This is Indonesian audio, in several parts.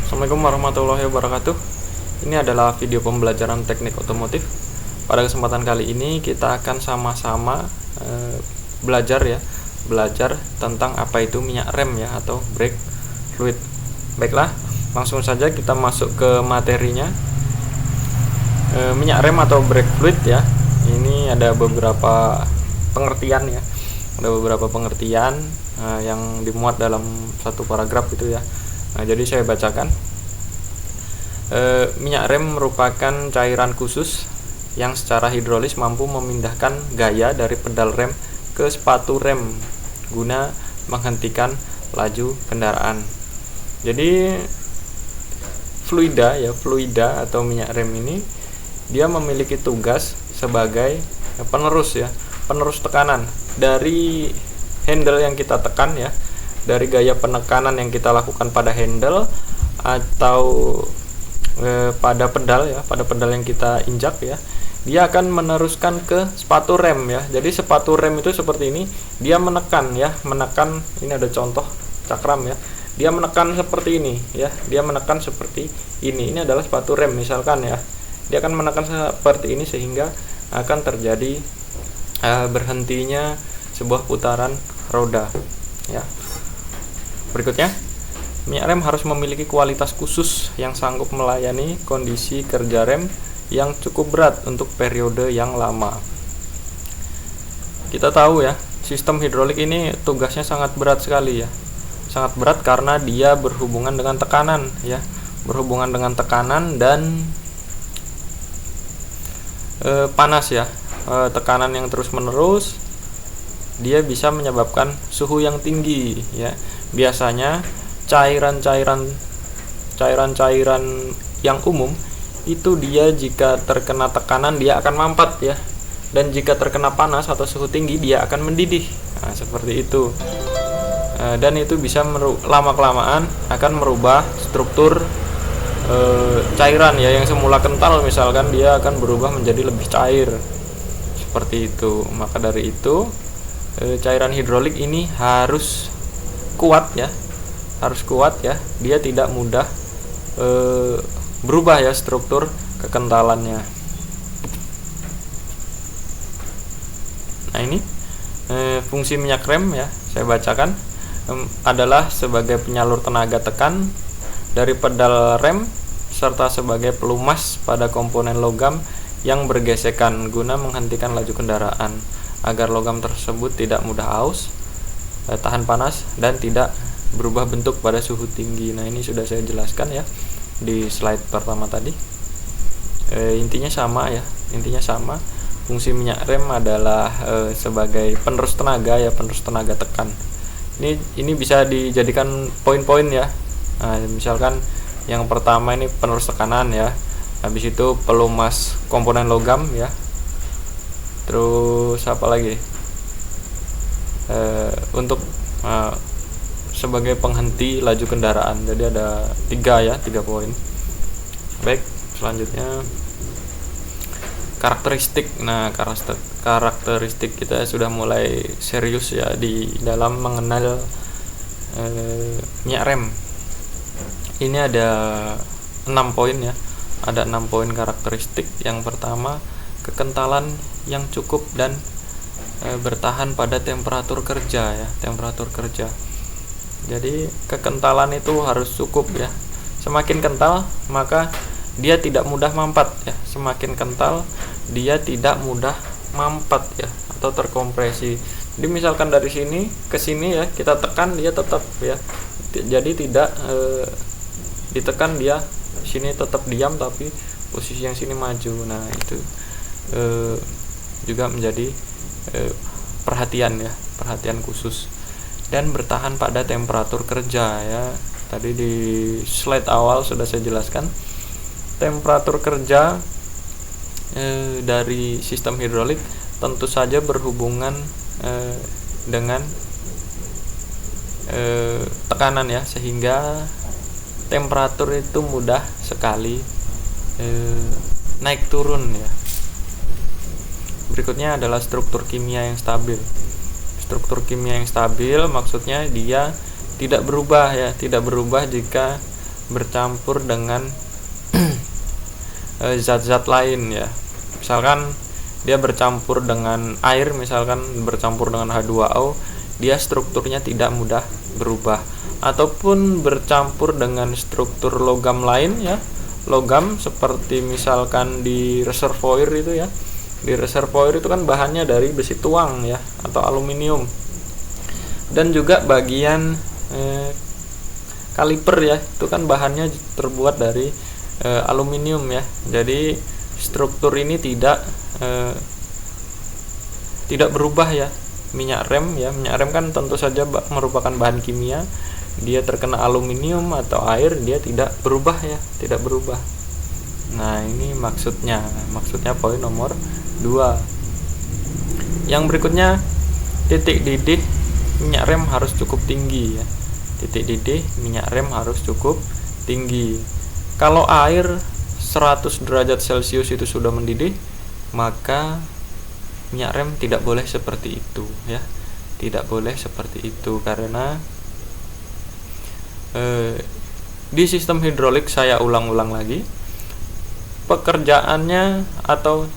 Assalamualaikum warahmatullahi wabarakatuh. Ini adalah video pembelajaran teknik otomotif. Pada kesempatan kali ini kita akan sama-sama belajar tentang apa itu minyak rem ya, atau brake fluid. Baiklah, langsung saja kita masuk ke materinya. Minyak rem atau brake fluid ya, ini ada beberapa pengertian ya, yang dimuat dalam satu paragraf itu ya. Jadi saya bacakan. Minyak rem merupakan cairan khusus yang secara hidrolis mampu memindahkan gaya dari pedal rem ke sepatu rem guna menghentikan laju kendaraan. Jadi fluida atau minyak rem ini dia memiliki tugas sebagai penerus tekanan dari handle yang kita tekan ya, dari gaya penekanan yang kita lakukan pada handle atau pada pedal yang kita injak ya, dia akan meneruskan ke sepatu rem ya. Jadi sepatu rem itu seperti ini, dia menekan, ini ada contoh cakram ya, dia menekan seperti ini ya, ini adalah sepatu rem misalkan ya, dia akan menekan seperti ini sehingga akan terjadi berhentinya sebuah putaran roda ya. Berikutnya, minyak rem harus memiliki kualitas khusus yang sanggup melayani kondisi kerja rem yang cukup berat untuk periode yang lama. Kita tahu ya, sistem hidrolik ini tugasnya sangat berat sekali ya. Sangat berat karena dia berhubungan dengan tekanan ya, dan panas ya. Tekanan yang terus-menerus dia bisa menyebabkan suhu yang tinggi ya. Biasanya cairan-cairan yang umum itu dia jika terkena tekanan dia akan mampat ya, dan jika terkena panas atau suhu tinggi dia akan mendidih. Nah, seperti itu. Dan itu bisa lama-kelamaan akan merubah struktur cairan ya, yang semula kental misalkan dia akan berubah menjadi lebih cair. Seperti itu. Maka dari itu cairan hidrolik ini harus kuat ya, dia tidak mudah berubah ya struktur kekentalannya. Nah, ini fungsi minyak rem ya, saya bacakan, adalah sebagai penyalur tenaga tekan dari pedal rem serta sebagai pelumas pada komponen logam yang bergesekan guna menghentikan laju kendaraan agar logam tersebut tidak mudah aus, tahan panas, dan tidak berubah bentuk pada suhu tinggi. Nah, ini sudah saya jelaskan ya di slide pertama tadi. Intinya sama. Fungsi minyak rem adalah sebagai penerus tenaga tekan. Ini bisa dijadikan poin-poin ya. Nah, misalkan yang pertama ini penerus tekanan ya, habis itu pelumas komponen logam ya, terus apa lagi, untuk sebagai penghenti laju kendaraan. Jadi ada 3 poin. Baik, selanjutnya karakteristik. Nah, karakteristik kita sudah mulai serius ya di dalam mengenal minyak rem. Ini ada 6 poin ya. Ada 6 poin karakteristik. Yang pertama, kekentalan yang cukup dan bertahan pada temperatur kerja ya, Jadi kekentalan itu harus cukup ya. Semakin kental maka dia tidak mudah mampat ya. Atau terkompresi. Jadi misalkan dari sini ke sini ya, kita tekan dia tetap ya. Jadi tidak ditekan dia sini tetap diam, tapi posisi yang sini maju. Nah, itu juga menjadi perhatian khusus. Dan bertahan pada temperatur kerja ya. Tadi di slide awal sudah saya jelaskan. Temperatur kerja dari sistem hidrolik tentu saja berhubungan dengan tekanan ya, sehingga temperatur itu mudah sekali naik turun ya. Berikutnya adalah struktur kimia yang stabil. Struktur kimia yang stabil maksudnya dia tidak berubah ya, jika bercampur dengan zat-zat lain ya. Misalkan dia bercampur dengan air, misalkan bercampur dengan H2O, dia strukturnya tidak mudah berubah. Ataupun bercampur dengan struktur logam lain ya, logam seperti misalkan di reservoir itu ya. Di reservoir itu kan bahannya dari besi tuang ya, atau aluminium. Dan juga bagian kaliper ya, itu kan bahannya terbuat dari aluminium ya. Jadi struktur ini tidak berubah ya. Minyak rem ya, minyak rem kan tentu saja merupakan bahan kimia. Dia terkena aluminium atau air, dia tidak berubah ya, tidak berubah. Nah, ini maksudnya poin nomor 2. Yang berikutnya, titik didih minyak rem harus cukup tinggi ya. Titik didih minyak rem harus cukup tinggi. Kalau air 100 derajat Celcius itu sudah mendidih, maka minyak rem tidak boleh seperti itu ya. Tidak boleh seperti itu karena di sistem hidrolik, saya ulang-ulang lagi, pekerjaannya atau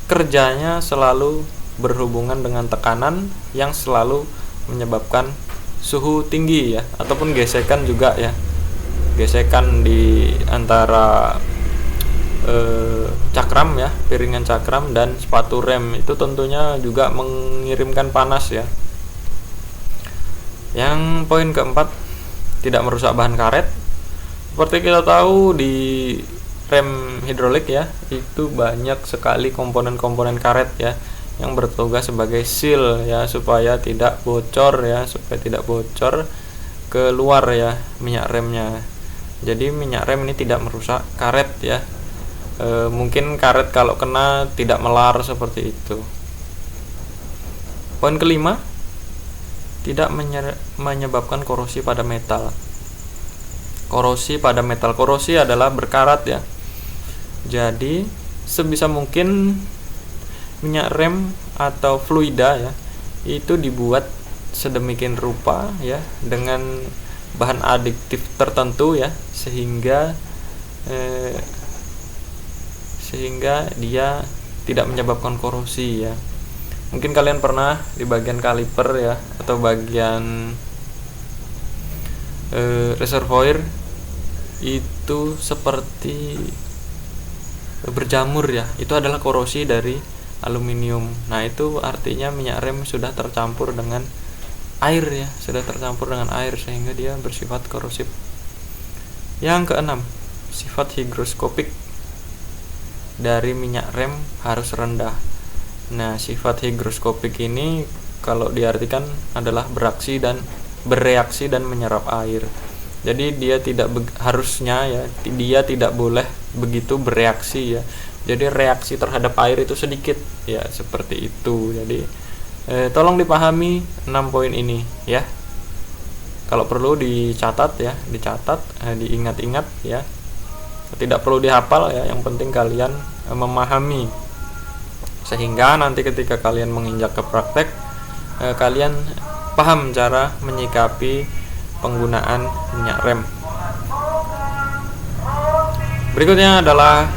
kerjanya selalu berhubungan dengan tekanan yang selalu menyebabkan suhu tinggi ya, ataupun gesekan juga ya. Gesekan di antara cakram ya, piringan cakram dan sepatu rem itu tentunya juga mengirimkan panas ya. Yang poin keempat, tidak merusak bahan karet. Seperti kita tahu di rem hidrolik ya, itu banyak sekali komponen-komponen karet ya yang bertugas sebagai seal ya, supaya tidak bocor keluar ya minyak remnya. Jadi minyak rem ini tidak merusak karet ya. Mungkin karet kalau kena tidak melar seperti itu. Poin kelima, tidak menyebabkan korosi pada metal. Korosi pada metal, korosi adalah berkarat ya. Jadi sebisa mungkin minyak rem atau fluida ya itu dibuat sedemikian rupa ya, dengan bahan adiktif tertentu ya, sehingga dia tidak menyebabkan korosi ya. Mungkin kalian pernah di bagian kaliper ya, atau bagian reservoir itu seperti berjamur ya, itu adalah korosi dari aluminium. Nah, itu artinya minyak rem sudah tercampur dengan air ya, sehingga dia bersifat korosif. Yang keenam, sifat higroskopik dari minyak rem harus rendah. Nah, sifat higroskopik ini kalau diartikan adalah bereaksi dan menyerap air. Jadi dia tidak dia tidak boleh begitu bereaksi ya. Jadi reaksi terhadap air itu sedikit ya, seperti itu. Jadi tolong dipahami 6 poin ini ya. Kalau perlu dicatat, diingat-ingat ya. Tidak perlu dihafal ya, yang penting kalian memahami, sehingga nanti ketika kalian menginjak ke praktek, kalian paham cara menyikapi penggunaan minyak rem. Berikutnya adalah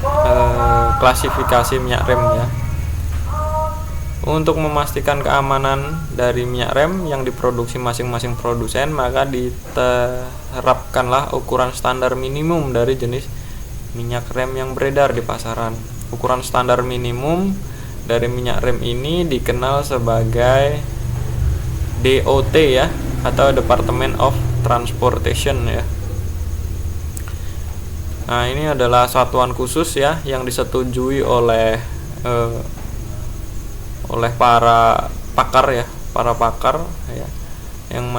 klasifikasi minyak rem ya. Untuk memastikan keamanan dari minyak rem yang diproduksi masing-masing produsen, maka diterapkanlah ukuran standar minimum dari jenis minyak rem yang beredar di pasaran. Ukuran standar minimum dari minyak rem ini dikenal sebagai DOT ya, atau Department of Transportation ya. Nah, ini adalah satuan khusus ya yang disetujui oleh para pakar ya, yang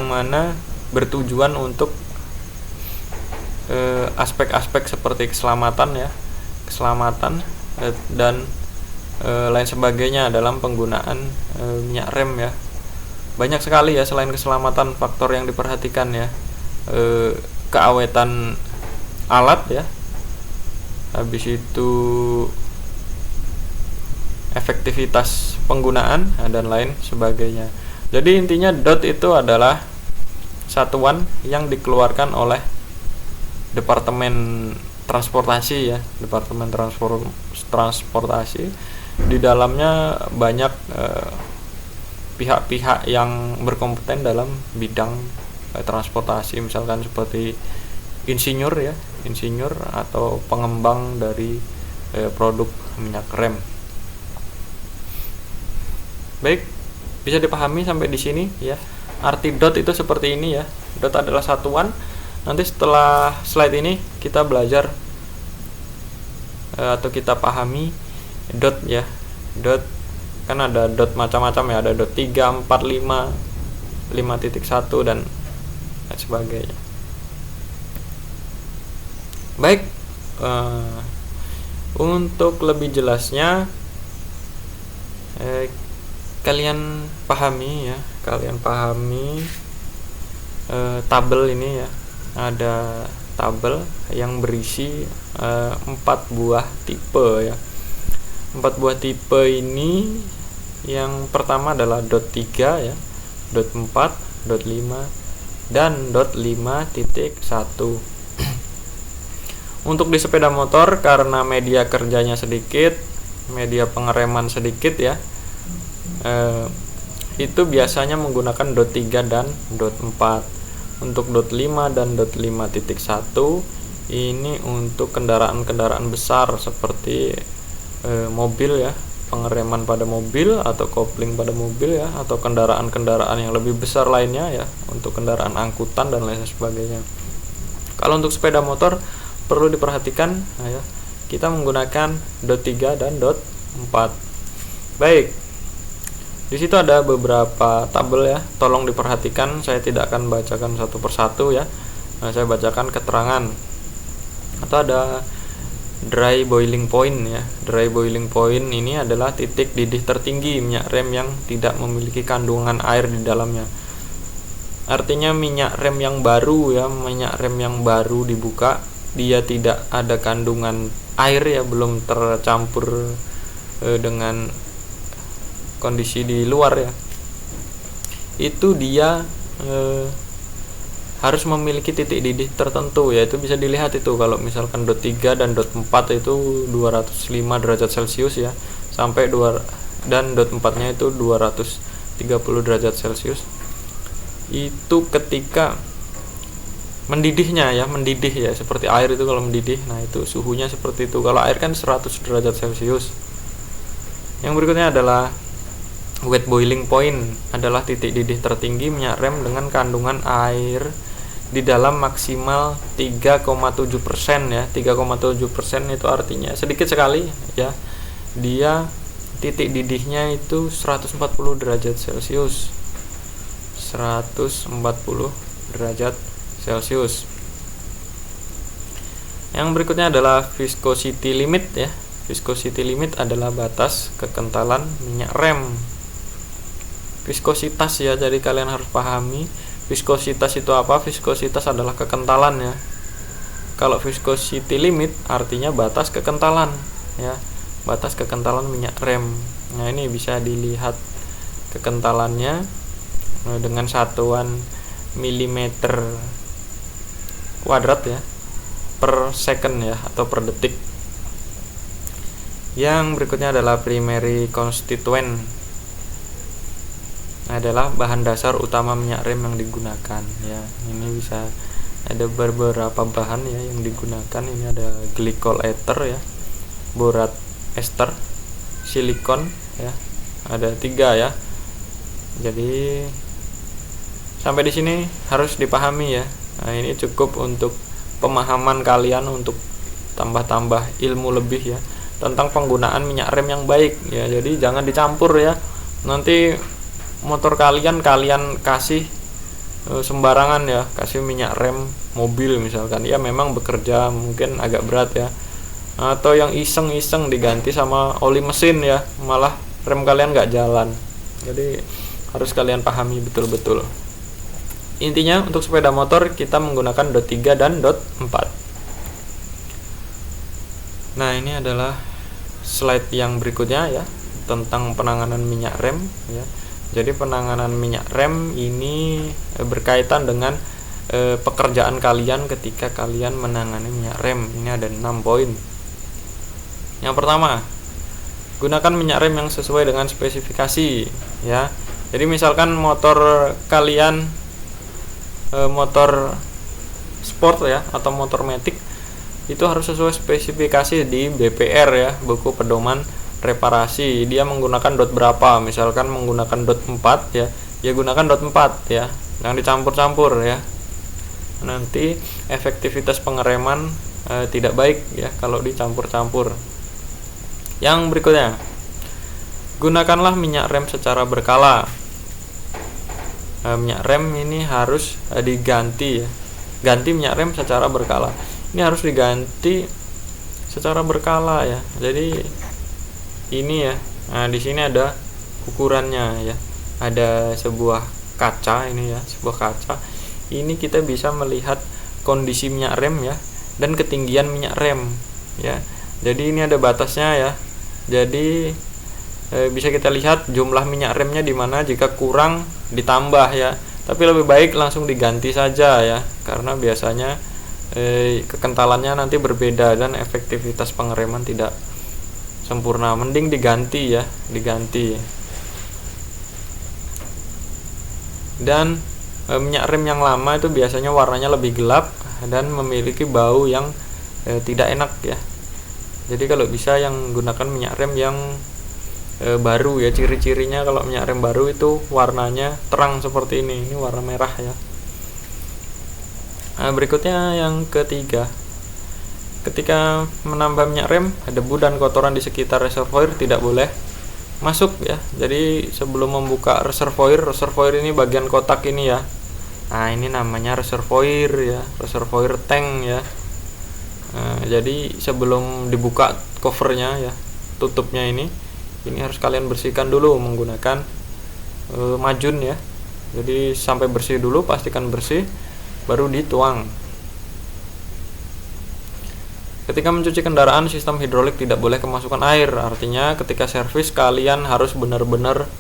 mana bertujuan untuk aspek-aspek seperti keselamatan dan lain sebagainya dalam penggunaan minyak rem ya. Banyak sekali ya, selain keselamatan, faktor yang diperhatikan ya. Keawetan alat ya, habis itu efektivitas penggunaan dan lain sebagainya. Jadi intinya DOT itu adalah satuan yang dikeluarkan oleh Departemen Transportasi ya, Departemen Transportasi. Di dalamnya banyak pihak-pihak yang berkompeten dalam bidang transportasi, misalkan seperti insinyur ya, insinyur atau pengembang dari produk minyak rem. Baik, bisa dipahami sampai di sini ya. Arti DOT itu seperti ini ya. DOT adalah satuan. Nanti setelah slide ini kita belajar atau kita pahami DOT ya. DOT kan ada DOT macam-macam ya, ada DOT 3, 4, 5, 5.1 dan sebagainya. Baik, untuk lebih jelasnya kalian pahami ya, tabel ini ya. Ada tabel yang berisi 4 buah tipe ya. 4 buah tipe ini, yang pertama adalah DOT 3 ya, DOT 4, DOT 5 dan DOT 5.1. Untuk di sepeda motor, karena media kerjanya sedikit, media pengereman sedikit ya, itu biasanya menggunakan DOT 3 dan DOT 4. Untuk DOT 5 dan DOT 5.1 ini untuk kendaraan-kendaraan besar seperti mobil ya, pengereman pada mobil atau kopling pada mobil ya, atau kendaraan-kendaraan yang lebih besar lainnya ya, untuk kendaraan angkutan dan lain sebagainya. Kalau untuk sepeda motor perlu diperhatikan ya, kita menggunakan DOT 3 dan DOT 4. Baik, di situ ada beberapa tabel ya, tolong diperhatikan. Saya tidak akan bacakan satu persatu ya. Saya bacakan keterangan. Atau ada dry boiling point ya. Dry boiling point ini adalah titik didih tertinggi minyak rem yang tidak memiliki kandungan air di dalamnya. Artinya minyak rem yang baru ya, minyak rem yang baru dibuka, dia tidak ada kandungan air ya, belum tercampur dengan kondisi di luar ya. Itu dia harus memiliki titik didih tertentu, yaitu bisa dilihat itu kalau misalkan DOT 3 dan DOT 4 itu 205 derajat Celcius ya, sampai dan DOT 4 nya itu 230 derajat Celcius. Itu ketika mendidihnya ya, mendidih ya, seperti air itu kalau mendidih. Nah, itu suhunya seperti itu. Kalau air kan 100 derajat Celcius. Yang berikutnya adalah wet boiling point, adalah titik didih tertinggi minyak rem dengan kandungan air di dalam maksimal 3,7% ya. 3,7% itu artinya sedikit sekali ya. Dia titik didihnya itu 140 derajat Celcius. 140 derajat Celcius. Yang berikutnya adalah viscosity limit ya. Viscosity limit adalah batas kekentalan minyak rem. Viskositas ya, jadi kalian harus pahami viskositas itu apa. Viskositas adalah kekentalan ya. Kalau viscosity limit artinya batas kekentalan ya, batas kekentalan minyak rem. Nah, ini bisa dilihat kekentalannya dengan satuan milimeter kuadrat ya, per second ya, atau per detik. Yang berikutnya adalah primary constituent, adalah bahan dasar utama minyak rem yang digunakan ya. Ini bisa ada beberapa bahan ya yang digunakan. Ini ada glycol ether ya, borat ester, silikon ya, ada 3 ya. Jadi sampai di sini harus dipahami ya. Nah, ini cukup untuk pemahaman kalian, untuk tambah-tambah ilmu lebih ya tentang penggunaan minyak rem yang baik ya. Jadi jangan dicampur ya. Nanti motor kalian kasih sembarangan ya, kasih minyak rem mobil misalkan, ya memang bekerja mungkin agak berat ya. Atau yang iseng-iseng diganti sama oli mesin ya, malah rem kalian nggak jalan. Jadi harus kalian pahami betul-betul. Intinya untuk sepeda motor kita menggunakan DOT 3 dan DOT 4. Nah, ini adalah slide yang berikutnya ya, tentang penanganan minyak rem ya. Jadi penanganan minyak rem ini berkaitan dengan pekerjaan kalian ketika kalian menangani minyak rem. Ini ada 6 poin. Yang pertama, gunakan minyak rem yang sesuai dengan spesifikasi ya. Jadi misalkan motor kalian motor sport ya atau motor matic, itu harus sesuai spesifikasi di BPR ya, buku pedoman reparasi. Dia menggunakan dot berapa, misalkan menggunakan dot 4 ya, ya gunakan dot 4 ya, jangan dicampur-campur ya. Nanti efektivitas pengereman tidak baik ya kalau dicampur-campur. Yang berikutnya, gunakanlah minyak rem secara berkala. Minyak rem ini harus diganti ya. Ganti minyak rem secara berkala. Ini harus diganti secara berkala ya. Jadi ini ya. Nah, di sini ada ukurannya ya. Ada sebuah kaca ini ya, sebuah kaca. Ini kita bisa melihat kondisi minyak rem ya dan ketinggian minyak rem ya. Jadi ini ada batasnya ya. Jadi bisa kita lihat jumlah minyak remnya di mana, jika kurang ditambah ya. Tapi lebih baik langsung diganti saja ya, karena biasanya kekentalannya nanti berbeda dan efektivitas pengereman tidak sempurna. Mending diganti ya, diganti. Dan minyak rem yang lama itu biasanya warnanya lebih gelap dan memiliki bau yang tidak enak ya. Jadi kalau bisa yang gunakan minyak rem yang baru ya. Ciri-cirinya kalau minyak rem baru itu warnanya terang seperti ini warna merah ya. Nah, berikutnya yang ketiga, ketika menambah minyak rem, debu dan kotoran di sekitar reservoir tidak boleh masuk ya. Jadi sebelum membuka reservoir ini bagian kotak ini ya. Nah, ini namanya reservoir ya, reservoir tank ya. Nah, jadi sebelum dibuka covernya ya, tutupnya ini harus kalian bersihkan dulu menggunakan majun ya. Jadi sampai bersih dulu, pastikan bersih, baru dituang. Ketika mencuci kendaraan, sistem hidrolik tidak boleh kemasukan air. Artinya ketika servis kalian harus benar-benar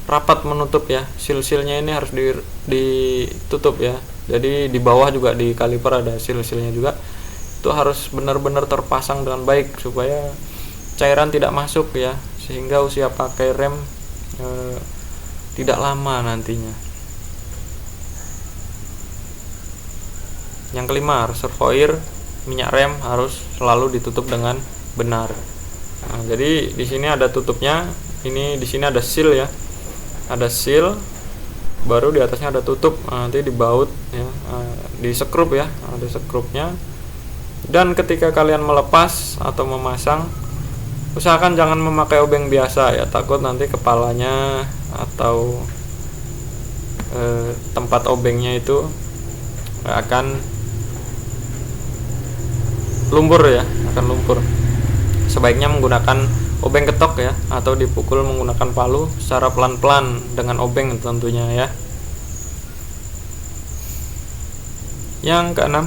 rapat menutup ya. Sil-silnya ini harus ditutup ya. Jadi di bawah juga di kaliper ada sil-silnya juga. Itu harus benar-benar terpasang dengan baik supaya cairan tidak masuk ya, sehingga usia pakai rem tidak lama nantinya. Yang kelima, reservoir minyak rem harus selalu ditutup dengan benar. Nah, jadi di sini ada tutupnya. Ini di sini ada seal ya, ada seal, baru di atasnya ada tutup. Nanti dibaut ya, di sekrup ya, ada sekrupnya. Dan ketika kalian melepas atau memasang, usahakan jangan memakai obeng biasa ya, takut nanti kepalanya atau tempat obengnya itu akan lumpur ya, akan lumpur. Sebaiknya menggunakan obeng ketok ya, atau dipukul menggunakan palu secara pelan-pelan dengan obeng tentunya ya. Yang keenam,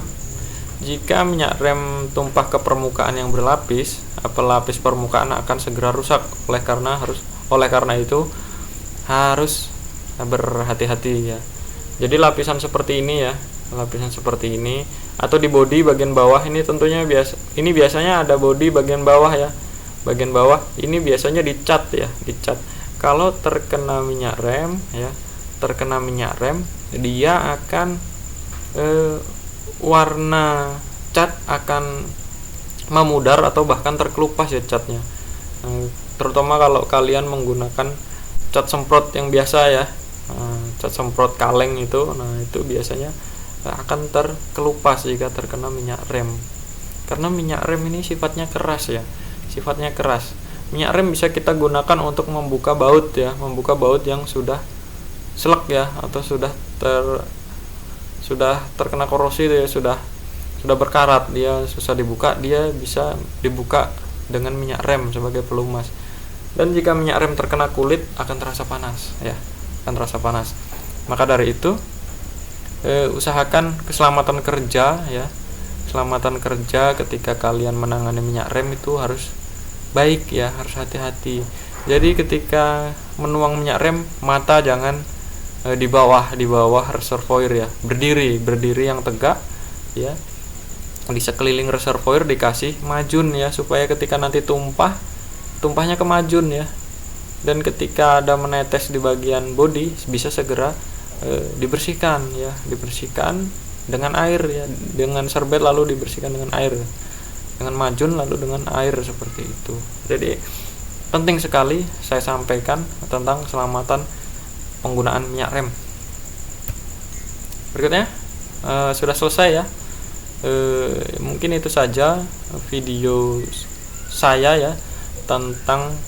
jika minyak rem tumpah ke permukaan yang berlapis, pelapis permukaan akan segera rusak. Oleh karena itu harus berhati-hati ya. Jadi lapisan seperti ini ya, lapisan seperti ini, atau di bodi bagian bawah ini tentunya biasanya ada bodi bagian bawah ya. Bagian bawah ini biasanya dicat ya, dicat. Kalau terkena minyak rem ya, terkena minyak rem, dia akan warna cat akan memudar atau bahkan terkelupas ya catnya. Terutama kalau kalian menggunakan cat semprot yang biasa ya, cat semprot kaleng itu, nah itu biasanya akan terkelupas jika terkena minyak rem. Karena minyak rem ini sifatnya keras ya, sifatnya keras. Minyak rem bisa kita gunakan untuk membuka baut ya, membuka baut yang sudah selek ya, atau sudah terkena korosi ya, sudah berkarat, dia susah dibuka, dia bisa dibuka dengan minyak rem sebagai pelumas. Dan jika minyak rem terkena kulit akan terasa panas ya, akan terasa panas. Maka dari itu usahakan keselamatan kerja ya, keselamatan kerja ketika kalian menangani minyak rem itu harus baik ya, harus hati-hati. Jadi ketika menuang minyak rem, mata jangan di bawah reservoir ya, berdiri yang tegak ya. Di sekeliling reservoir dikasih majun ya, supaya ketika nanti tumpahnya ke majun ya, dan ketika ada menetes di bagian bodi bisa segera dibersihkan dengan air ya, dengan serbet lalu dibersihkan dengan air, dengan majun lalu dengan air, seperti itu. Jadi penting sekali saya sampaikan tentang keselamatan penggunaan minyak rem. Berikutnya sudah selesai ya. Mungkin itu saja video saya ya tentang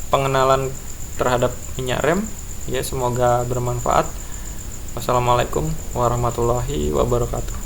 pengenalan terhadap minyak rem ya, semoga bermanfaat. Wassalamualaikum warahmatullahi wabarakatuh.